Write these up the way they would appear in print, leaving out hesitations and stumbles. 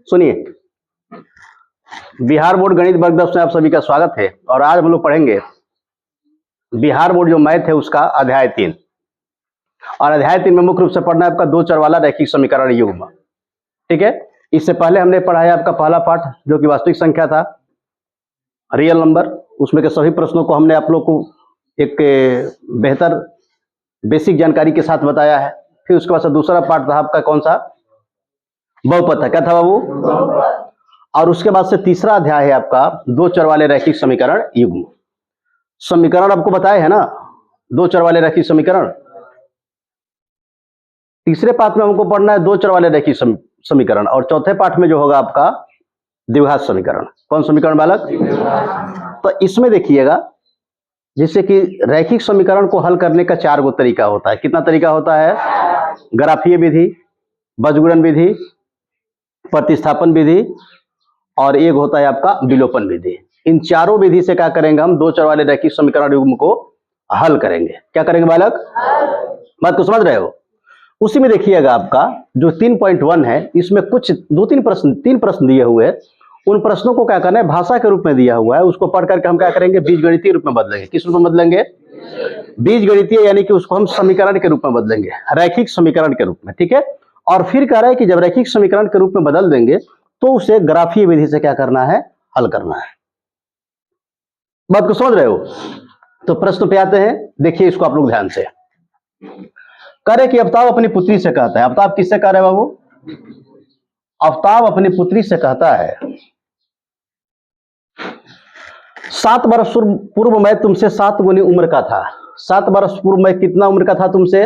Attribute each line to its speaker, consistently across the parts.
Speaker 1: सुनिए, बिहार बोर्ड गणित वर्ग 10 में आप सभी का स्वागत है। और आज हम लोग पढ़ेंगे बिहार बोर्ड जो मैथ है उसका अध्याय 3। और अध्याय 3 में मुख्य रूप से पढ़ना है आपका दो चर वाला रैखिक समीकरण युग्म। ठीक है, इससे पहले हमने पढ़ा है आपका पहला पाठ जो कि वास्तविक संख्या था, रियल नंबर। उसमें के सभी प्रश्नों को हमने आप लोग को एक बेहतर बेसिक जानकारी के साथ बताया है। फिर उसके बाद से दूसरा पार्ट था आपका कौन सा, बहुपद था। क्या था बाबू? और उसके बाद से तीसरा अध्याय है आपका दो चर वाले रैखिक समीकरण युग्म। समीकरण आपको बताए है ना, दो चर वाले रैखिक समीकरण। तीसरे पाठ में हमको पढ़ना है दो चर वाले रैखिक समीकरण, और चौथे पाठ में जो होगा आपका द्विघात समीकरण। कौन समीकरण बालक? तो इसमें देखिएगा, जैसे कि रैखिक समीकरण को हल करने का 4 गो तरीका होता है। कितना तरीका होता है? ग्राफीय विधि, बजगुणन विधि, प्रतिस्थापन विधि, और एक होता है आपका विलोपन विधि। इन चारों विधि से क्या करेंगे हम, दो चर वाले रैखिक समीकरण युग्म को हल करेंगे। क्या करेंगे बालक? बात को समझ रहे हो? उसी में देखिएगा आपका जो 3.1 है, इसमें कुछ तीन प्रश्न दिए हुए हैं। उन प्रश्नों को क्या करना है, भाषा के रूप में दिया हुआ है, उसको पढ़ करके हम क्या करेंगे, बीजगणितीय रूप में बदलेंगे। किस रूप में बदलेंगे? बीजगणितीय, यानी कि उसको हम समीकरण के रूप में बदलेंगे, रैखिक समीकरण के रूप में। ठीक है, और फिर कह रहा है कि जब रैखिक समीकरण के रूप में बदल देंगे तो उसे ग्राफीय विधि से क्या करना है, हल करना है। बात को समझ रहे हो? तो प्रश्न पे आते हैं, देखिए इसको आप लोग ध्यान से। करे कि अवताब अपनी पुत्री से कहता है, अवताब किससे कह रहे हैं बाबू? अवताब अपनी पुत्री से कहता है, 7 वर्ष पूर्व मैं तुमसे 7 गुनी उम्र का था। 7 वर्ष पूर्व मैं कितना उम्र का था तुमसे?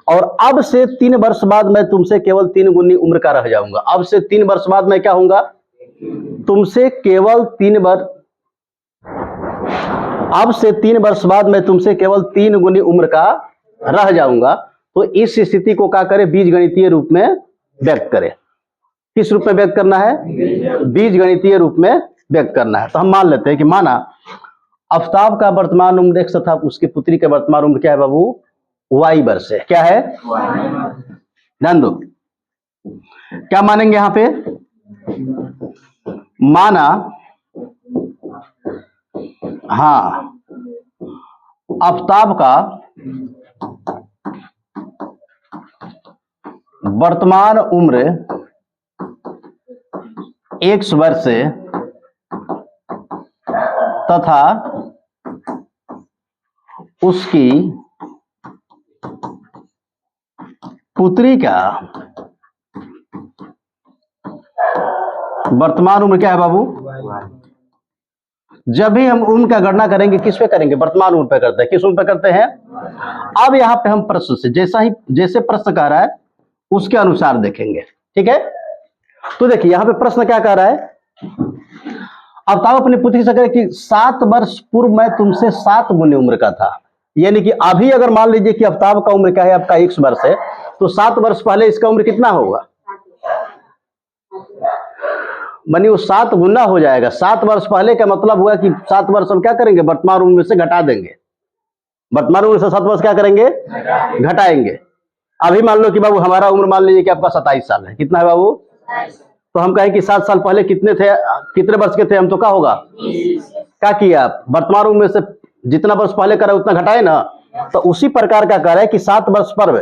Speaker 1: और अब से 3 वर्ष बाद मैं तुमसे केवल 3 गुनी उम्र का रह जाऊंगा। अब से 3 वर्ष बाद मैं क्या होऊंगा? तुमसे केवल 3 वर्ष, अब से 3 वर्ष बाद मैं तुमसे केवल 3 गुनी उम्र का रह जाऊंगा। तो इस स्थिति को क्या करे, बीजगणितीय रूप में व्यक्त करे। किस रूप में व्यक्त करना है? बीजगणितीय रूप में व्यक्त करना है। तो हम मान लेते हैं कि माना अवताब का वर्तमान उम्र x तथा उसकी पुत्री का वर्तमान उम्र क्या है बाबू? y वर्ष है। क्या है? ध्यान दो, क्या मानेंगे यहां पे? माना, हाँ, अवताब का वर्तमान उम्र x वर्ष है तथा उसकी पुत्री का वर्तमान उम्र क्या है बाबू? जब भी हम उम्र का गणना करेंगे किस पे करेंगे? वर्तमान उम्र पे करते हैं। किस उम्र पे करते हैं? अब यहाँ पे हम प्रश्न से जैसे प्रश्न कह रहा है उसके अनुसार देखेंगे। ठीक है, तो देखिए यहाँ पे प्रश्न क्या कह रहा है, अवताब अपनी पुत्री से कहे कि 7 वर्ष पूर्व मैं तुमसे 7 गुनी उम्र का था। यानी कि अभी अगर मान लीजिए कि अवताब का उम्र क्या है, आपका x वर्ष है, तो 7 वर्ष पहले इसका उम्र कितना होगा? मानी वो 7 गुना हो जाएगा। 7 वर्ष पहले का मतलब हुआ कि 7 वर्ष हम क्या करेंगे, वर्तमान उम्र से घटा देंगे। वर्तमान उम्र से 7 वर्ष क्या करेंगे, घटाएंगे। अभी मान लो कि बाबू हमारा उम्र मान लीजिए कि आपका 27 साल है। कितना है बाबू? तो हम कहें कि 7 साल पहले कितने थे, कितने वर्ष के थे हम, तो क्या होगा? क्या किया आप, वर्तमान उम्र से जितना वर्ष पहले करा उतना घटाए ना। तो उसी प्रकार का कह रहा है कि 7 वर्ष पूर्व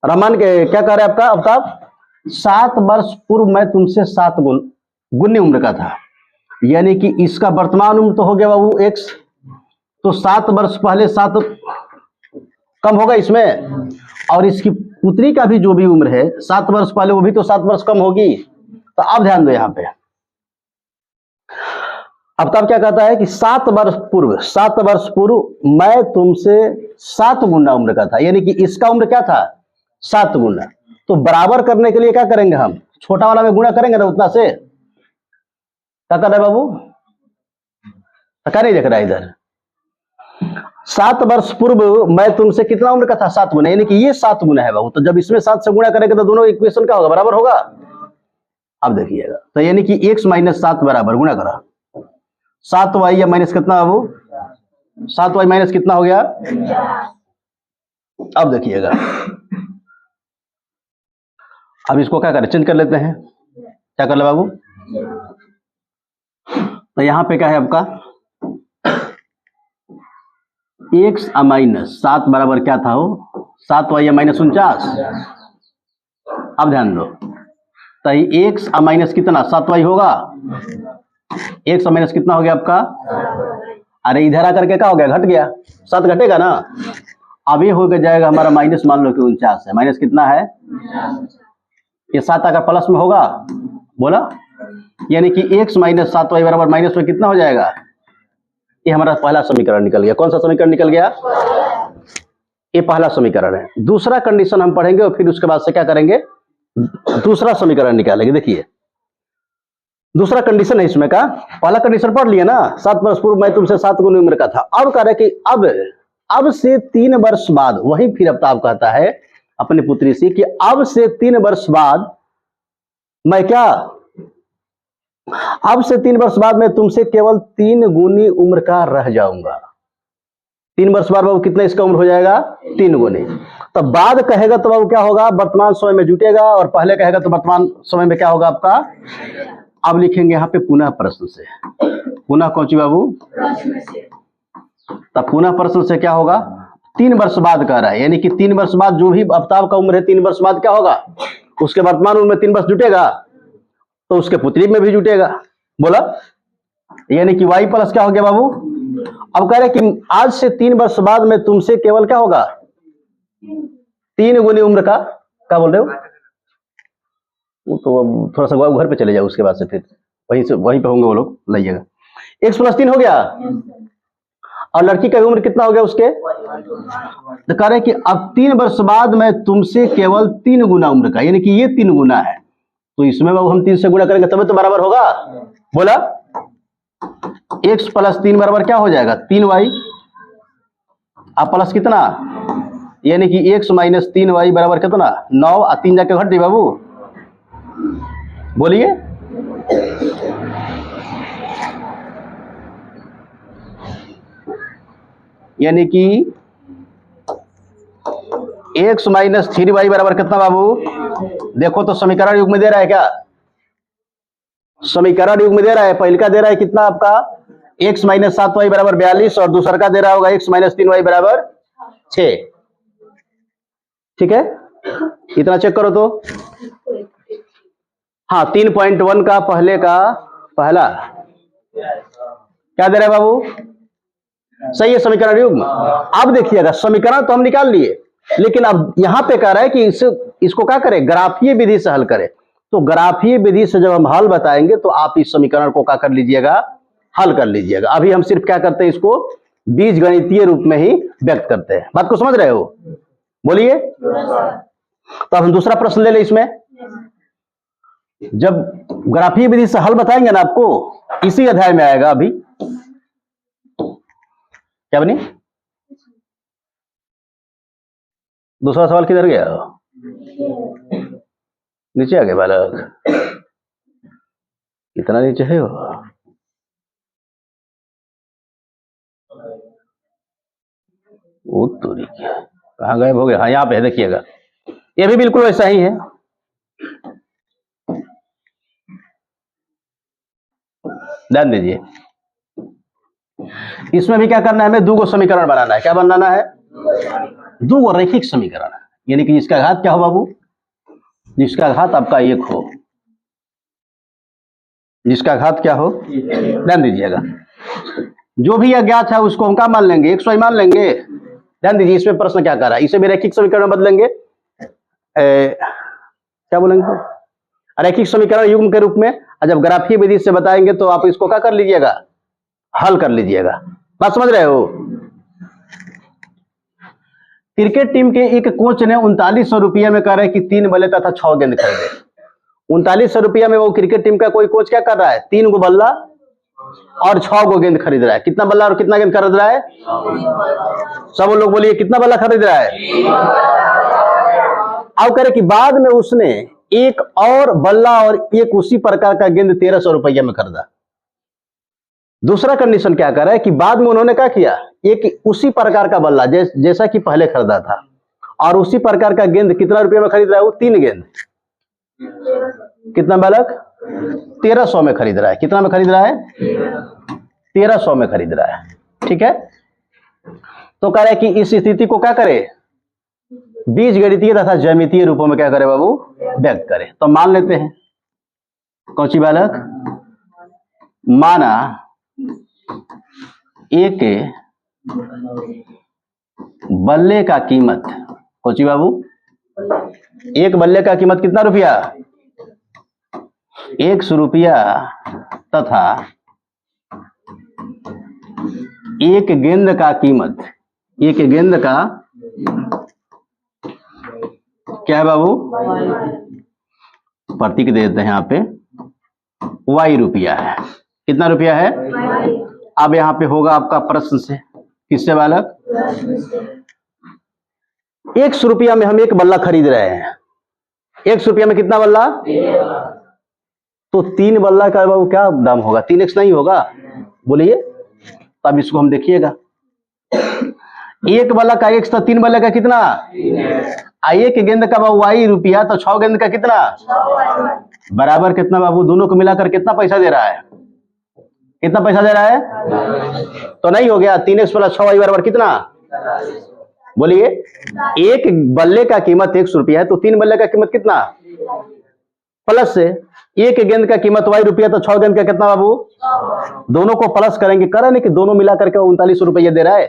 Speaker 1: रहमान के क्या कह रहे हैं आपका अवताब, 7 वर्ष पूर्व मैं तुमसे 7 गुनी उम्र का था। यानी कि इसका वर्तमान उम्र तो हो गया बाबू x, तो 7 वर्ष पहले 7 कम होगा इसमें, और इसकी पुत्री का भी जो भी उम्र है 7 वर्ष पहले, वो भी तो 7 वर्ष कम होगी। तो अब ध्यान दो यहाँ पे, अवताब क्या कहता है कि 7 वर्ष पूर्व मैं तुमसे 7 गुना उम्र का था। यानी कि इसका उम्र क्या था? 7 गुना। तो बराबर करने के लिए क्या करेंगे हम, छोटा वाला में गुणा करेंगे ना उतना से। क्या कर रहे बाबू? क्या नहीं देख रहा है इधर? 7 वर्ष पूर्व मैं तुमसे कितना उम्र का था? 7 गुना। यानी कि ये 7 गुना है बाबू। तो जब इसमें 7 से गुणा करेंगे तो दोनों इक्वेशन क्या होगा, बराबर होगा। अब देखिएगा, तो यानी कि x माइनस 7 बराबर गुणा करा 7y या माइनस कितना बाबू? 7y माइनस कितना हो गया? अब देखिएगा, अब इसको क्या करें, चेंज कर लेते हैं। क्या कर ले बाबू, तो यहाँ पे क्या है आपका एक्स माइनस 7 बराबर क्या था वो 7y माइनस 49। अब ध्यान दो, तो एक्स माइनस कितना 7y होगा, एक्स माइनस कितना हो गया आपका, अरे इधर आकर के क्या हो गया, घट गया, 7 घटेगा ना। अब ये हो जाएगा हमारा माइनस, मान लो कि 49 है, माइनस कितना है, ये 7 आकर प्लस में होगा, बोला, यानी कि एक्स माइनस 7y बराबर माइनस में कितना हो जाएगा, ये हमारा पहला समीकरण निकल गया। कौन सा समीकरण निकल गया, ये पहला समीकरण है। दूसरा कंडीशन हम पढ़ेंगे और फिर उसके बाद से क्या करेंगे, दूसरा समीकरण निकालेंगे। देखिए दूसरा कंडीशन है इसमें का, पहला कंडीशन पढ़ लिया ना, 7 वर्ष पूर्व मैं तुमसे 7 गुनी उम्र का था। अब कह रहे कि अब से 3 वर्ष बाद, वही फिर अफ्ताब कहता है अपनी पुत्री से कि अब से 3 वर्ष बाद मैं क्या, अब से 3 वर्ष बाद मैं तुमसे केवल 3 गुनी उम्र का रह जाऊंगा। 3 वर्ष बाद बाबू कितना इसका उम्र हो जाएगा, 3 गुनी। तो बाद कहेगा तो बाबू क्या होगा, वर्तमान समय में जुटेगा, और पहले कहेगा तो वर्तमान समय में क्या होगा आपका। अब लिखेंगे यहाँ पे पुनः प्रश्न से, पुनः कौन सी बाबू, तो पुनः प्रश्न से क्या होगा, 3 वर्ष बाद कह रहा है, यानी कि 3 वर्ष बाद जो भी अफ्ताब का उम्र है 3 वर्ष बाद क्या होगा, उसके वर्तमान उम्र में 3 वर्ष जुटेगा, तो उसके पुत्री में भी जुटेगा, बोला, यानी कि y प्लस क्या हो गया बाबू। अब कह रहे कि आज से 3 वर्ष बाद में तुमसे केवल क्या होगा, 3 गुनी उम्र का, क्या बोल रहे हो, वो तो अब थोड़ा सा घर पे चले जाओ, उसके बाद से फिर वहीं पे होंगे वो लोग, लाइएगा। x प्लस 3 हो गया, और लड़की का उम्र कितना हो गया उसके, तो कह रहे कि अब 3 वर्ष बाद मैं तुमसे केवल 3 गुना उम्र का, यानी कि ये 3 गुना है, तो इसमें बाबू हम 3 से गुणा करेंगे तभी तो बराबर होगा, बोला। x प्लस 3 बराबर क्या हो जाएगा, 3y, अब प्लस कितना, यानी कि x माइनस 3y बराबर कितना 9, और 3 जाके घट दी बाबू, बोलिए। यानी कि x माइनस 3y बराबर कितना बाबू, देखो तो समीकरण युग में दे रहा है क्या, समीकरण युग में दे रहा है, पहले का दे रहा है कितना आपका x माइनस 7y बराबर 42, और दूसरा का दे रहा होगा x माइनस 3y बराबर 6, ठीक है, इतना चेक करो तो। हाँ 3.1 का पहले का पहला क्या दे रहा है बाबू, सही है समीकरण युग में। अब देखिएगा समीकरण तो हम निकाल लिए, लेकिन अब यहां पे कह रहा है कि इसको क्या करें, ग्राफीय विधि से हल करें। तो ग्राफीय विधि से जब हम हल बताएंगे तो आप इस समीकरण को क्या कर लीजिएगा, हल कर लीजिएगा। अभी हम सिर्फ क्या करते हैं, इसको बीज गणितीय रूप में ही व्यक्त करते हैं। बात को समझ रहे हो, बोलिए। तो अब हम दूसरा प्रश्न ले लें इसमें, जब ग्राफीय विधि से हल बताएंगे ना आपको, इसी अध्याय में आएगा। अभी क्या बनी, दूसरा सवाल किधर गया, नीचे आ गए बालक, कितना नीचे है वो तो कहाँ गायब हो गया, हाँ यहाँ पे है, देखिएगा ये भी बिल्कुल वैसा ही है। ध्यान दीजिए, इसमें भी क्या करना है, हमें 2 समीकरण बनाना है। क्या बनाना है, 2 रैखिक समीकरण, यानी कि जिसका घात क्या हो बाबू, जिसका घात आपका 1 हो, जिसका घात क्या हो, ध्यान दीजिएगा, जो भी अज्ञात है उसको हम क्या मान लेंगे, xy मान लेंगे। ध्यान दीजिए, इसमें प्रश्न क्या कर रहा है, इसे भी रैखिक समीकरण में बदलेंगे, क्या बोलेंगे, रैखिक समीकरण युग्म के रूप में। और जब ग्राफीय विधि से बताएंगे तो आप इसको क्या कर लीजिएगा, हल कर लीजिएगा। बात समझ रहे हो। क्रिकेट टीम के एक कोच ने 3900 रुपये में कह रहे कि 3 बल्ले तथा 6 गेंद खरीदे। 3900 रुपया में वो क्रिकेट टीम का कोई कोच क्या कर रहा है, 3 गो बल्ला और 6 गो गेंद खरीद रहा है। कितना बल्ला और कितना गेंद खरीद रहा है, सब लोग बोलिए, कितना बल्ला खरीद रहा है। अब कह रहे कि बाद में उसने एक और बल्ला और एक उसी प्रकार का गेंद 1300 रुपया में खरीदा। दूसरा कंडीशन क्या कर रहा है कि बाद में उन्होंने क्या किया, एक उसी प्रकार का बल्ला जैसा कि पहले खरीदा था, और उसी प्रकार का गेंद कितना रुपये में खरीद रहा है वो? 3 गेंद। कितना बालक? 1300 में खरीद रहा है। कितना में खरीद रहा है? 1300 में खरीद रहा है। ठीक है, तो कह रहे कि इस स्थिति को क्या करे? बीजगणितीय तथा ज्यामितीय रूपों में क्या करे बाबू? व्यक्त करे। तो मान लेते हैं कौची बालक, माना एक बल्ले का कीमत, कौची बाबू? एक बल्ले का कीमत कितना रुपया? 100 रुपया तथा एक गेंद का कीमत, एक गेंद का क्या है बाबू? प्रतीक दे देते हैं यहाँ पे, y रुपया है। कितना रुपया है? अब यहाँ पे होगा आपका प्रश्न से, किससे बालक? 100 रुपया में हम एक बल्ला खरीद रहे हैं। 100 रुपया में कितना बल्ला? तो 3 बल्ला का बाबू क्या दाम होगा? 3x नहीं होगा? बोलिए। तब इसको हम देखिएगा, एक बल्ला का x तो 3 बल्ले का कितना? एक गेंद का बाबू y रुपया, तो 6 गेंद का कितना? बराबर कितना बाबू? दोनों को मिलाकर कितना पैसा दे रहा है? कितना पैसा दे रहा है? तो नहीं हो गया 3x + 6y बराबर कितना? बोलिए। एक बल्ले का कीमत 100 रुपया है, तो 3 बल्ले का कीमत कितना? प्लस से एक गेंद का कीमत y रुपया, तो 6 गेंद का कितना बाबू? दोनों को प्लस करेंगे, करें नहीं कि दोनों मिलाकर के 39 रुपये दे रहा है।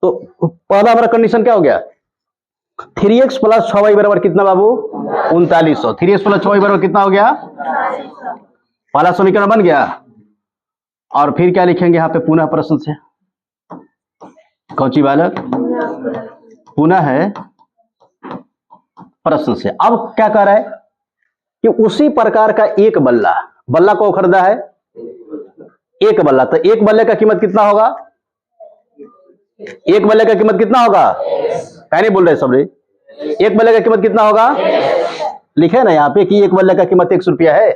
Speaker 1: तो पहला हमारा कंडीशन क्या हो गया? 3x + 6y बराबर कितना बाबू? 3900। 3x + 6y बराबर कितना हो गया? पहला समीकरण बन गया। और फिर क्या लिखेंगे यहाँ पे? पुनः प्रश्न से, कौची बालक? पुनः है प्रश्न से। अब क्या कर रहा है कि उसी प्रकार का एक बल्ला, बल्ला को खरीदा है एक बल्ला, तो एक बल्ले का कीमत कितना होगा? एक बल्ले का कीमत कितना होगा? क्या नहीं बोल रहे सब रे? एक बल्ले का कीमत कितना होगा? लिखे ना यहाँ पे कि एक बल्ले का कीमत 100 रुपया है।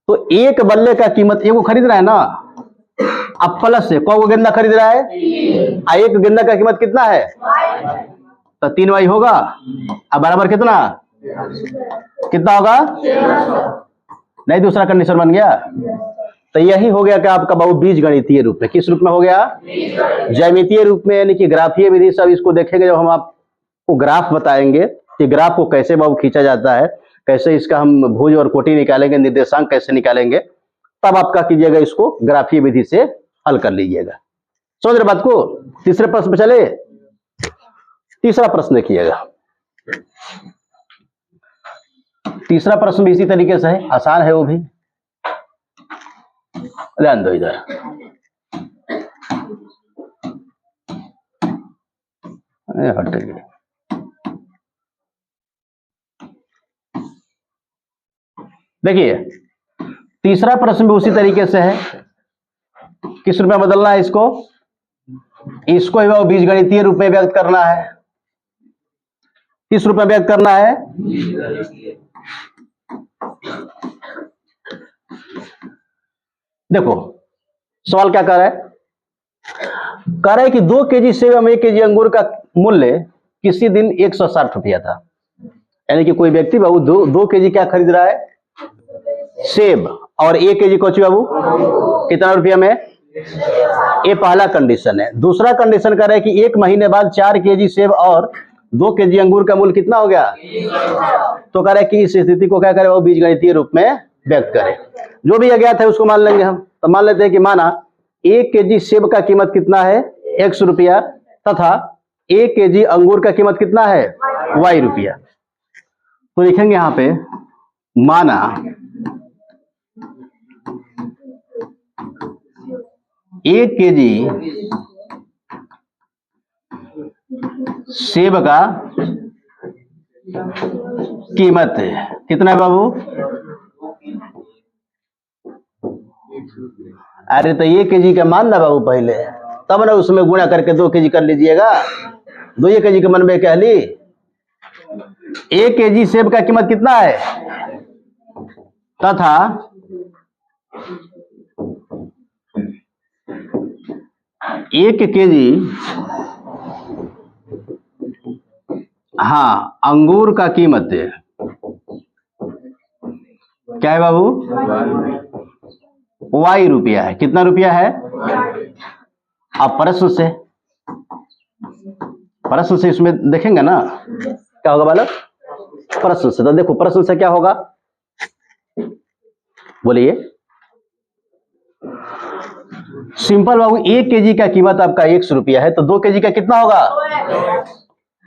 Speaker 1: तो एक बल्ले का कीमत एगो खरीद रहा है ना, अब प्लस से कौ गेंदा खरीद रहा है? एक गेंदा का कीमत कितना है? तो 3y होगा। अब बराबर कितना? कितना होगा? नहीं, दूसरा कंडीशन बन गया। तो यही हो गया कि आपका बाबू बीजगणितीय रूप में। किस रूप में हो गया? ज्यामितीय रूप में, यानी कि ग्राफीय विधि से। अब इसको देखेंगे जब हम आपको ग्राफ बताएंगे कि ग्राफ को कैसे बाबू खींचा जाता है, कैसे इसका हम भुज और कोटि निकालेंगे, निर्देशांक कैसे निकालेंगे, तब आप क्या कीजिएगा? इसको ग्राफीय विधि से हल कर लीजिएगा। समझ रहे बात को? तीसरे प्रश्न पे चले। तीसरा प्रश्न देखिएगा। तीसरा प्रश्न भी इसी तरीके से है, आसान है वो भी। ध्यान दो इधर। हटेगी। देखिए, तीसरा प्रश्न भी उसी तरीके से है। किस रूप में बदलना है इसको? इसको ही वो बीजगणितीय रूप में व्यक्त करना है। किस रूप में व्यक्त करना है? देखो सवाल क्या कर रहा है? कह रहा है कि 2 केजी सेब एवं 1 केजी अंगूर का मूल्य किसी दिन 160 रुपया था। यानी कि कोई व्यक्ति बाबू 2 केजी क्या खरीद रहा है? सेब। और 1 केजी कौची बाबू? कितना रुपया में? ये पहला कंडीशन है। दूसरा कंडीशन कह रहा है कि 1 महीने बाद 4 केजी सेब और 2 केजी अंगूर का मूल्य कितना हो गया? तो कह रहा है कि इस स्थिति को क्या करे? वो बीजगणितीय रूप में व्यक्त करे। जो भी अज्ञात है उसको मान लेंगे हम। तो मान लेते हैं कि माना 1 केजी सेब का कीमत कितना है? 100 रुपया, तथा 1 केजी अंगूर का कीमत कितना है? y रुपया। तो लिखेंगे यहां पे, माना 1 केजी सेब का कीमत कितना है बाबू? अरे तो 1 केजी का मान ना बाबू पहले, तब ना उसमें गुणा करके 2 केजी कर लीजिएगा। 2 केजी के मन में कह ली। 1 केजी सेब का कीमत कितना है? तथा 1 केजी हाँ, अंगूर का कीमत क्या है बाबू? वाई रुपया है। कितना रुपया है? अब प्रश्न से इसमें देखेंगे ना क्या होगा बालक? प्रश्न से तो देखो, प्रश्न से क्या होगा बोलिए। सिंपल बाबू, 1 केजी का कीमत आपका 100 रुपया है, तो 2 केजी का कितना होगा?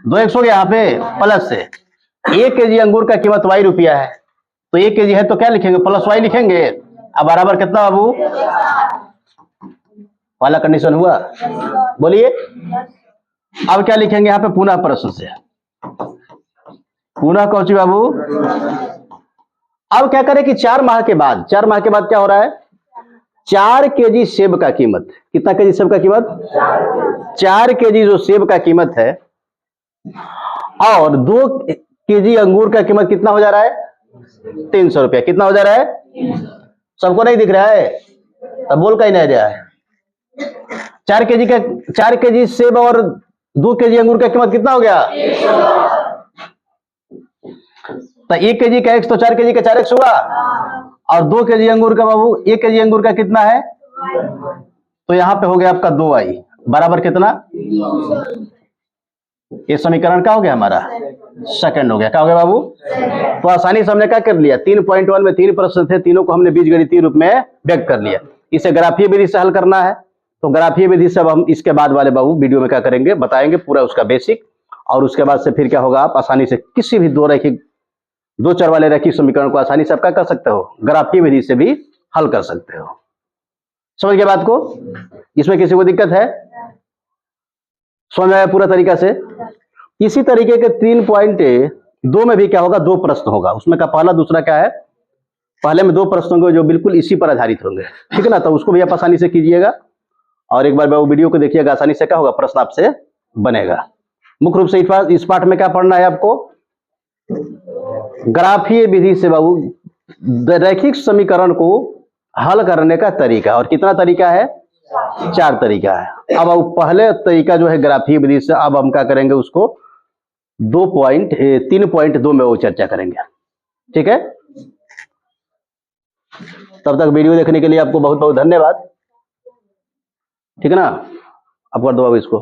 Speaker 1: 2x हो गया यहाँ पे प्लस से। 1 केजी अंगूर का कीमत वाई रुपया है, तो 1 केजी है तो क्या लिखेंगे? प्लस वाई लिखेंगे। अब बराबर कितना बाबू वाला कंडीशन हुआ? बोलिए। अब क्या लिखेंगे यहाँ पे? पुनः प्रश्न से। पुनः कौची बाबू? अब क्या करें कि 4 माह के बाद क्या हो रहा है? 4 केजी सेब का कीमत, कितना केजी सेब का कीमत? 4 केजी जो सेब का कीमत है, और 2 केजी अंगूर का कीमत कितना हो जा रहा है? 300 रुपया। कितना हो जा रहा है? सबको नहीं दिख रहा है? अब बोल का ही नहीं रहा है। 4 केजी सेब और 2 केजी अंगूर का कीमत कितना हो गया? तो 1 केजी का x तो 4 केजी का 4x हुआ, और 2 केजी अंगूर का बाबू 1 केजी अंगूर का कितना है? तो यहां पे हो गया आपका 2i बराबर कितना? ये समीकरण क्या हो गया हमारा? सेकंड हो गया। क्या हो गया बाबू? तो आसानी से हमने क्या कर लिया? 3.1 में 3 प्रश्न थे, तीनों को हमने बीजगणितीय रूप में व्यक्त कर लिया। इसे ग्राफीय विधि से हल करना है, तो ग्राफीय विधि से अब हम इसके बाद वाले बाबू वीडियो में क्या करेंगे बताएंगे पूरा उसका बेसिक, और उसके बाद से फिर क्या होगा, आप आसानी से किसी भी दो चर वाले रैखिक समीकरण को आसानी से आप क्या कर सकते हो? ग्राफीय विधि से भी हल कर सकते हो। समझ गए बात को? इसमें किसी को दिक्कत है? समझ आया पूरा तरीका से? इसी तरीके के 3.2 में भी क्या होगा? 2 प्रश्न होगा। उसमें का पहला दूसरा क्या है? पहले में 2 प्रश्न होंगे जो बिल्कुल इसी पर आधारित होंगे, ठीक है ना? तो उसको भी आप आसानी से कीजिएगा, और एक बार वो वीडियो को देखिएगा, आसानी से क्या होगा? प्रश्न आपसे बनेगा। मुख्य रूप से इस पाठ में क्या पढ़ना है आपको? ग्राफीय विधि से बाबू रैखिक समीकरण को हल करने का तरीका, और कितना तरीका है? 4 तरीका है। अब पहले तरीका जो है ग्राफीय विधि से, अब हम क्या करेंगे उसको 3.2 में वो चर्चा करेंगे, ठीक है? तब तक वीडियो देखने के लिए आपको बहुत बहुत धन्यवाद, ठीक है ना? अब कर दो बाबू इसको।